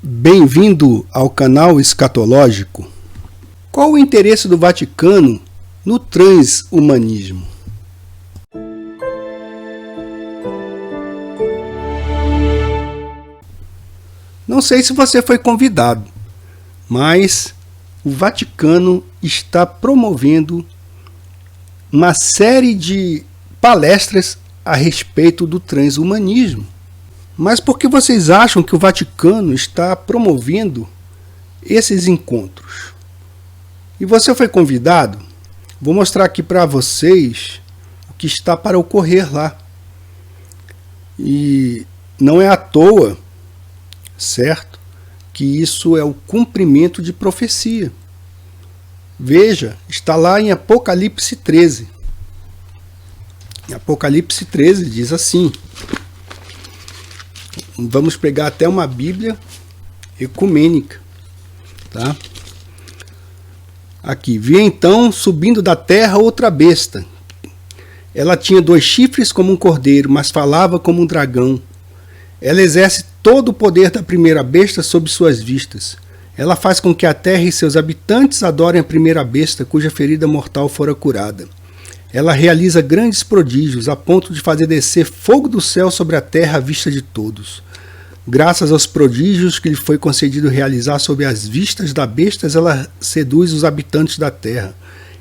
Bem-vindo ao canal escatológico. Qual o interesse do Vaticano no transhumanismo? Não sei se você foi convidado, mas o Vaticano está promovendo uma série de palestras a respeito do transhumanismo. Mas por que vocês acham que o Vaticano está promovendo esses encontros? E você foi convidado? Vou mostrar aqui para vocês o que está para ocorrer lá. E não é à toa, certo, que isso é o cumprimento de profecia. Veja, está lá em Apocalipse 13. Em Apocalipse 13 diz assim. Vamos pegar até uma Bíblia ecumênica, tá? Aqui, vi então subindo da terra outra besta. Ela tinha 2 chifres como um cordeiro, mas falava como um dragão. Ela exerce todo o poder da primeira besta sob suas vistas. Ela faz com que a terra e seus habitantes adorem a primeira besta, cuja ferida mortal fora curada. Ela realiza grandes prodígios, a ponto de fazer descer fogo do céu sobre a terra à vista de todos. Graças aos prodígios que lhe foi concedido realizar sob as vistas da besta, ela seduz os habitantes da terra.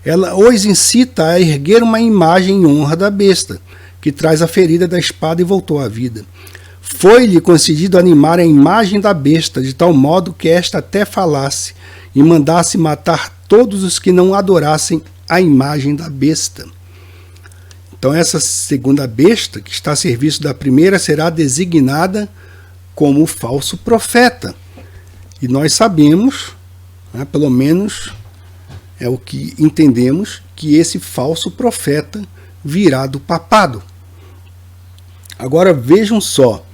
Ela os incita a erguer uma imagem em honra da besta, que traz a ferida da espada e voltou à vida. Foi-lhe concedido animar a imagem da besta, de tal modo que esta até falasse, e mandasse matar todos os que não adorassem a imagem da besta. Então essa segunda besta, que está a serviço da primeira, será designada como falso profeta. E nós sabemos, né, pelo menos é o que entendemos, que esse falso profeta virá do papado. Agora vejam só,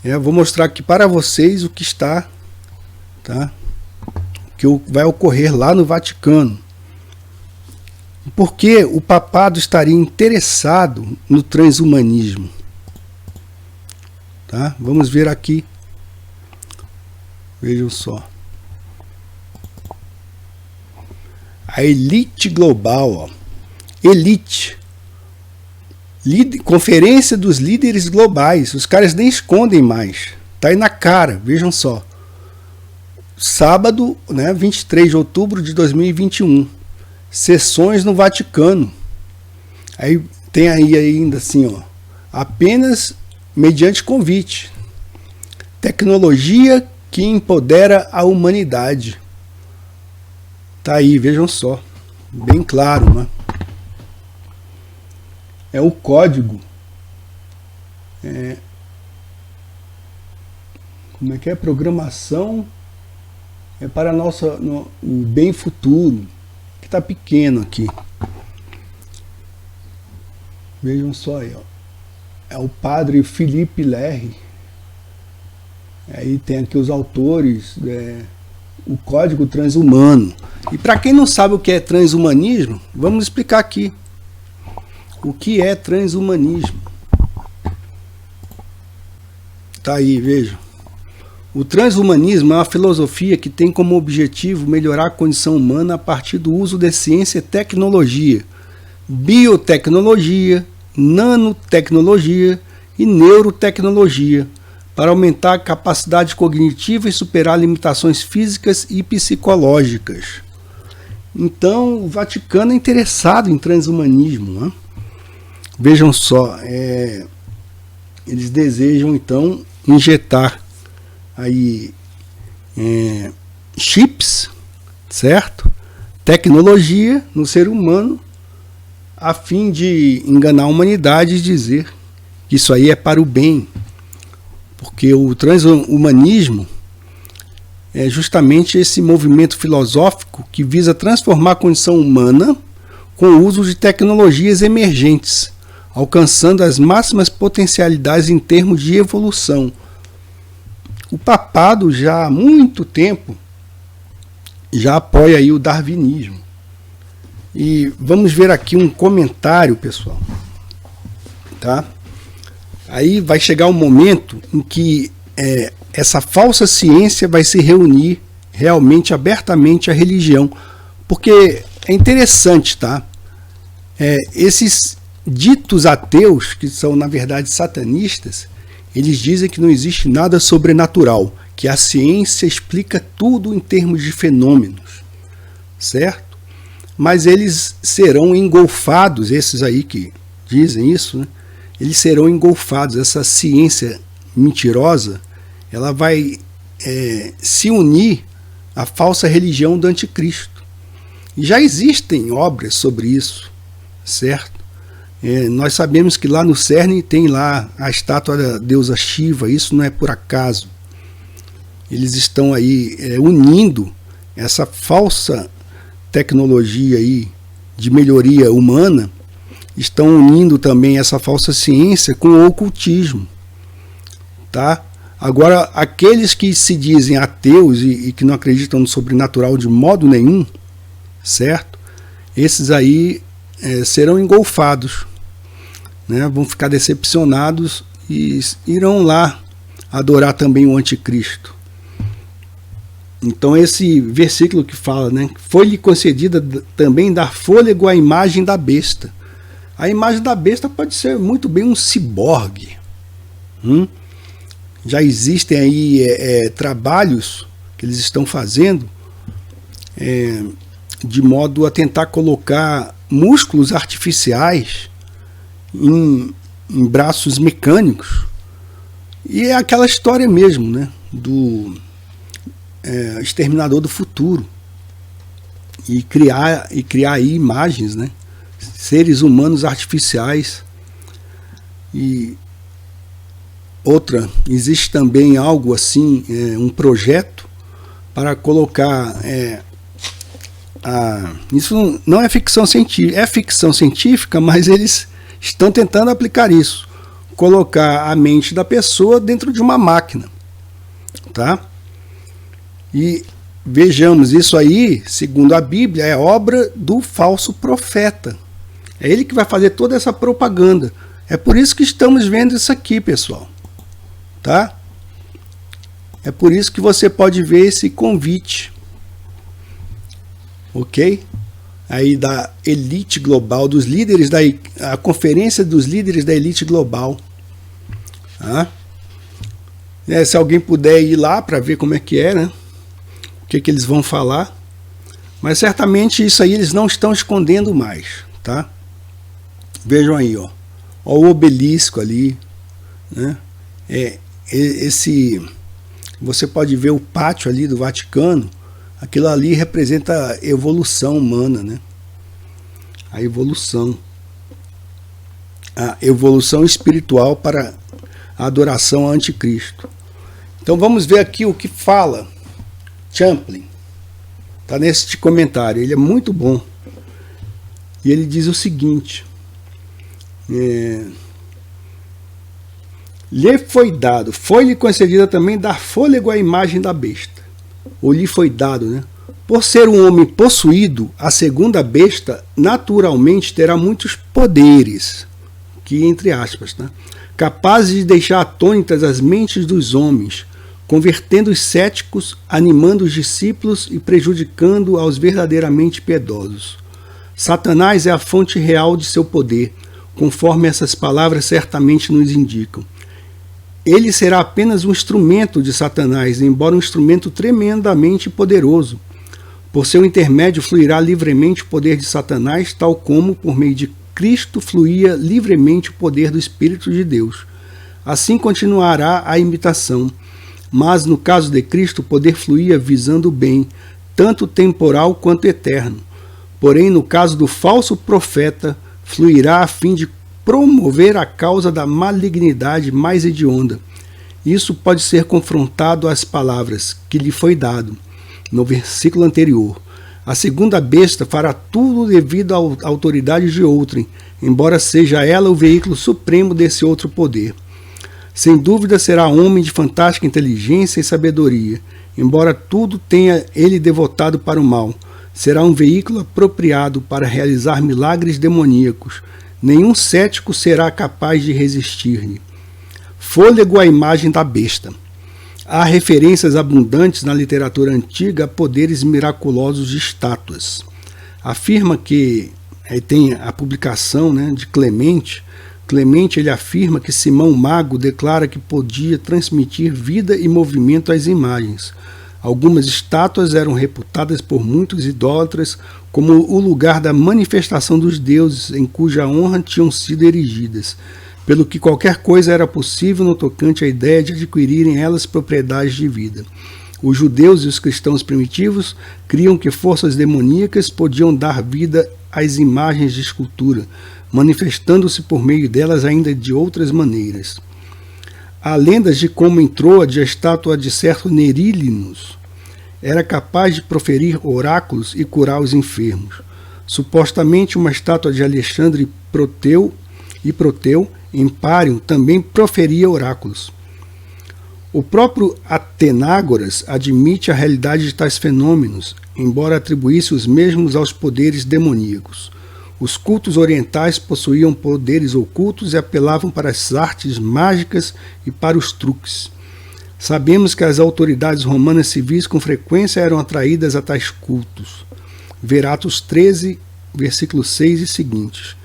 eu vou mostrar aqui para vocês o que está, tá, que vai ocorrer lá no Vaticano. Por que o papado estaria interessado no transhumanismo? Tá? Vamos ver aqui. Vejam só. A elite global. Ó. Elite. Conferência dos líderes globais. Os caras nem escondem mais. Tá aí na cara. Vejam só. Sábado, né, 23 de outubro de 2021. Sessões no Vaticano. Aí tem aí ainda assim, ó. Apenas mediante convite. Tecnologia que empodera a humanidade. Tá aí, vejam só. Bem claro, né? É o código. Como é que é? Programação para o bem futuro. Que está pequeno aqui. Vejam só aí, ó. É o padre Felipe Lerre. Aí tem aqui os autores, o Código Transhumano. E para quem não sabe o que é transhumanismo, vamos explicar aqui. O que é transhumanismo? Tá aí, vejam. O transhumanismo é uma filosofia que tem como objetivo melhorar a condição humana a partir do uso de ciência e tecnologia, biotecnologia, nanotecnologia e neurotecnologia, para aumentar a capacidade cognitiva e superar limitações físicas e psicológicas. Então, o Vaticano é interessado em transhumanismo, né? Vejam só, eles desejam então injetar aí chips, certo? Tecnologia no ser humano, a fim de enganar a humanidade e dizer que isso aí é para o bem. Porque o transhumanismo é justamente esse movimento filosófico que visa transformar a condição humana com o uso de tecnologias emergentes, alcançando as máximas potencialidades em termos de evolução. O papado já há muito tempo já apoia aí o darwinismo. E vamos ver aqui um comentário, pessoal. Tá? Aí vai chegar um momento em que essa falsa ciência vai se reunir realmente abertamente à religião, porque é interessante, tá? Esses ditos ateus, que são na verdade satanistas, eles dizem que não existe nada sobrenatural, que a ciência explica tudo em termos de fenômenos, certo? Mas eles serão engolfados, esses aí que dizem isso, né? Eles serão engolfados, essa ciência mentirosa, ela vai se unir à falsa religião do anticristo. E já existem obras sobre isso, certo? Nós sabemos que lá no CERN tem lá a estátua da deusa Shiva, isso não é por acaso. Eles estão aí unindo essa falsa tecnologia aí de melhoria humana, estão unindo também essa falsa ciência com o ocultismo, tá? Agora, aqueles que se dizem ateus e que não acreditam no sobrenatural de modo nenhum, certo? Esses aí serão engolfados, né? Vão ficar decepcionados e irão lá adorar também o anticristo. Então esse versículo que fala, né? Foi-lhe concedida também dar fôlego à imagem da besta. A imagem da besta pode ser muito bem um ciborgue. Já existem aí trabalhos que eles estão fazendo de modo a tentar colocar músculos artificiais em braços mecânicos. E é aquela história mesmo, né? Do Exterminador do Futuro. E criar aí imagens, né? Seres humanos artificiais. E outra, existe também algo assim, um projeto para colocar isso não é ficção científica, é ficção científica, mas eles estão tentando aplicar isso, colocar a mente da pessoa dentro de uma máquina, tá? E vejamos, isso aí, segundo a Bíblia, é obra do falso profeta. É ele que vai fazer toda essa propaganda. É por isso que estamos vendo isso aqui, pessoal. Tá? É por isso que você pode ver esse convite. Ok? Aí da elite global, dos líderes a conferência dos líderes da elite global. Tá? Se alguém puder ir lá para ver como é que é, né? O que eles vão falar. Mas certamente isso aí eles não estão escondendo mais. Tá? Vejam aí, ó. Ó o obelisco ali, né? Você pode ver o pátio ali do Vaticano. Aquilo ali representa a evolução humana, né? A evolução espiritual para a adoração ao anticristo. Então vamos ver aqui o que fala Champlin. Está nesse comentário, ele é muito bom. E ele diz o seguinte: foi-lhe concedida também dar fôlego à imagem da besta. Ou lhe foi dado, né? Por ser um homem possuído, a segunda besta naturalmente terá muitos poderes, que entre aspas, né? Capazes de deixar atônitas as mentes dos homens, convertendo os céticos, animando os discípulos e prejudicando aos verdadeiramente piedosos. Satanás é a fonte real de seu poder, conforme essas palavras certamente nos indicam. Ele será apenas um instrumento de Satanás, embora um instrumento tremendamente poderoso. Por seu intermédio fluirá livremente o poder de Satanás, tal como, por meio de Cristo, fluía livremente o poder do Espírito de Deus. Assim continuará a imitação. Mas, no caso de Cristo, o poder fluía visando o bem, tanto temporal quanto eterno. Porém, no caso do falso profeta, fluirá a fim de promover a causa da malignidade mais hedionda. Isso pode ser confrontado às palavras que lhe foi dado, no versículo anterior. A segunda besta fará tudo devido à autoridade de outrem, embora seja ela o veículo supremo desse outro poder. Sem dúvida será homem de fantástica inteligência e sabedoria, embora tudo tenha ele devotado para o mal. Será um veículo apropriado para realizar milagres demoníacos. Nenhum cético será capaz de resistir-lhe. Fôlego à imagem da besta. Há referências abundantes na literatura antiga a poderes miraculosos de estátuas. Afirma que, aí tem a publicação, né, de Clemente. Clemente ele afirma que Simão Mago declara que podia transmitir vida e movimento às imagens. Algumas estátuas eram reputadas por muitos idólatras como o lugar da manifestação dos deuses em cuja honra tinham sido erigidas, pelo que qualquer coisa era possível no tocante à ideia de adquirirem elas propriedades de vida. Os judeus e os cristãos primitivos criam que forças demoníacas podiam dar vida às imagens de escultura, manifestando-se por meio delas ainda de outras maneiras. Há lendas de como em Troade a estátua de certo Nerílinus era capaz de proferir oráculos e curar os enfermos. Supostamente uma estátua de Alexandre Proteu, em Párion, também proferia oráculos. O próprio Atenágoras admite a realidade de tais fenômenos, embora atribuísse os mesmos aos poderes demoníacos. Os cultos orientais possuíam poderes ocultos e apelavam para as artes mágicas e para os truques. Sabemos que as autoridades romanas civis com frequência eram atraídas a tais cultos. Ver Atos 13, versículo 6 e seguintes.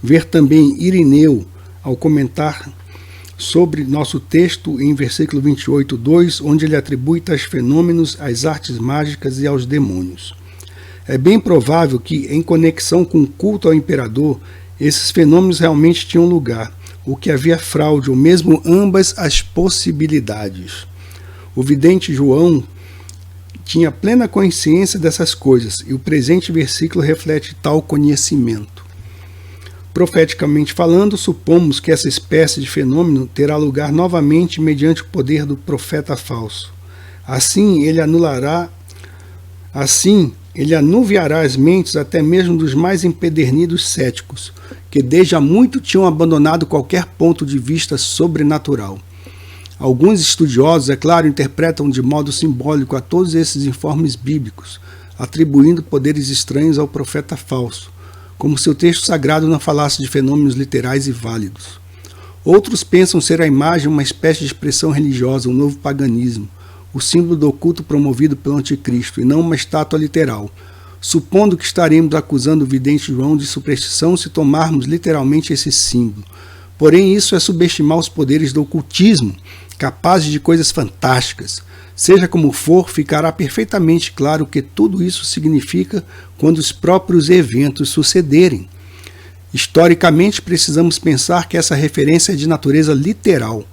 Ver também Irineu, ao comentar sobre nosso texto em versículo 28, 2, onde ele atribui tais fenômenos às artes mágicas e aos demônios. É bem provável que, em conexão com o culto ao imperador, esses fenômenos realmente tinham lugar, o que havia fraude, ou mesmo ambas as possibilidades. O vidente João tinha plena consciência dessas coisas, e o presente versículo reflete tal conhecimento. Profeticamente falando, supomos que essa espécie de fenômeno terá lugar novamente mediante o poder do profeta falso. Assim, ele anuviará as mentes até mesmo dos mais empedernidos céticos, que desde há muito tinham abandonado qualquer ponto de vista sobrenatural. Alguns estudiosos, é claro, interpretam de modo simbólico a todos esses informes bíblicos, atribuindo poderes estranhos ao profeta falso, como se o texto sagrado não falasse de fenômenos literais e válidos. Outros pensam ser a imagem uma espécie de expressão religiosa, um novo paganismo, o símbolo do oculto promovido pelo anticristo, e não uma estátua literal, supondo que estaremos acusando o vidente João de superstição se tomarmos literalmente esse símbolo. Porém, isso é subestimar os poderes do ocultismo, capazes de coisas fantásticas. Seja como for, ficará perfeitamente claro o que tudo isso significa quando os próprios eventos sucederem. Historicamente, precisamos pensar que essa referência é de natureza literal.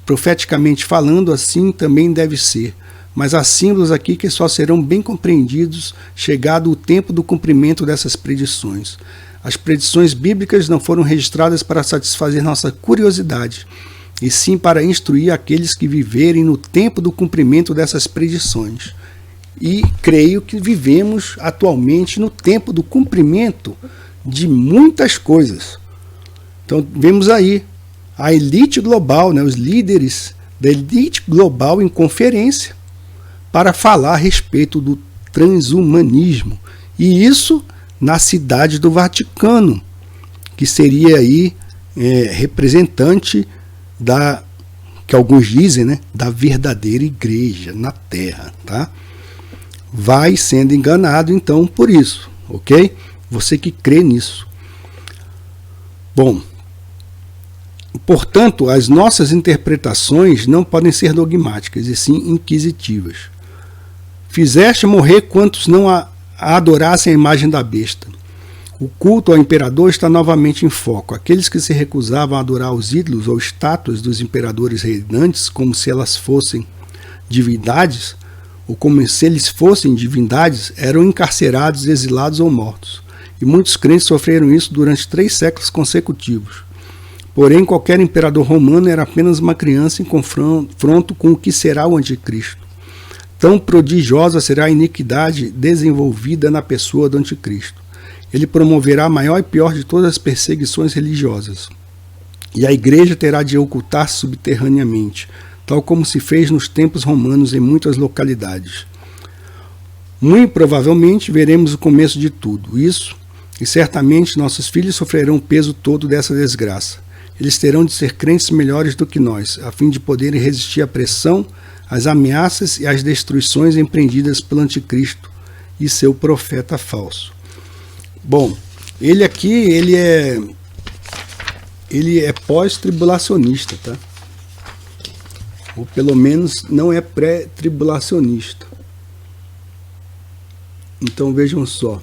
Profeticamente falando, assim também deve ser, mas há símbolos aqui que só serão bem compreendidos chegado o tempo do cumprimento dessas predições. As predições bíblicas não foram registradas para satisfazer nossa curiosidade, e sim para instruir aqueles que viverem no tempo do cumprimento dessas predições. E creio que vivemos atualmente no tempo do cumprimento de muitas coisas. Então vemos aí a elite global, né, os líderes da elite global em conferência para falar a respeito do transhumanismo. E isso na cidade do Vaticano, que seria aí representante da, que alguns dizem, né, da verdadeira igreja na Terra, tá? Vai sendo enganado então por isso, ok? Você que crê nisso. Bom, portanto, as nossas interpretações não podem ser dogmáticas, e sim inquisitivas. Fizeste morrer quantos não adorassem a imagem da besta. O culto ao imperador está novamente em foco. Aqueles que se recusavam a adorar os ídolos ou estátuas dos imperadores reinantes como se elas fossem divindades, ou como se eles fossem divindades, eram encarcerados, exilados ou mortos. E muitos crentes sofreram isso durante 3 séculos consecutivos. Porém, qualquer imperador romano era apenas uma criança em confronto com o que será o anticristo. Tão prodigiosa será a iniquidade desenvolvida na pessoa do anticristo. Ele promoverá a maior e pior de todas as perseguições religiosas. E a igreja terá de ocultar-se subterraneamente, tal como se fez nos tempos romanos em muitas localidades. Muito provavelmente veremos o começo de tudo isso, e certamente nossos filhos sofrerão o peso todo dessa desgraça. Eles terão de ser crentes melhores do que nós, a fim de poderem resistir à pressão, as ameaças e as destruições empreendidas pelo anticristo e seu profeta falso. Bom, ele aqui, ele é pós-tribulacionista, tá? Ou pelo menos não é pré-tribulacionista. Então vejam só.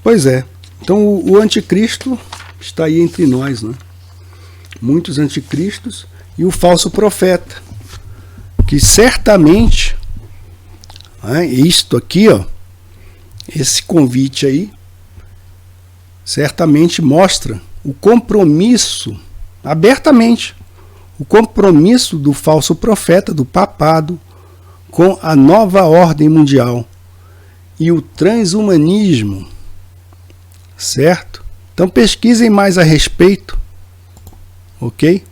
Pois é. Então o anticristo está aí entre nós, né? Muitos anticristos e o falso profeta, que certamente, isto aqui, ó, esse convite aí, certamente mostra o compromisso, abertamente, o compromisso do falso profeta, do papado, com a nova ordem mundial e o transhumanismo, certo? Então pesquisem mais a respeito, ok?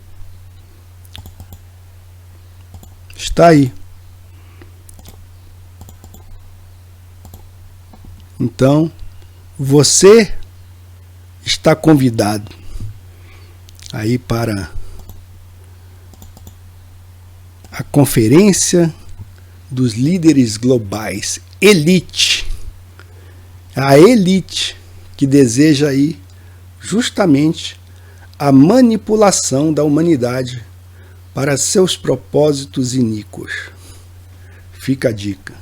Está aí. Então, você está convidado aí para a conferência dos líderes globais, elite, a elite que deseja aí justamente a manipulação da humanidade para seus propósitos iníquos. Fica a dica.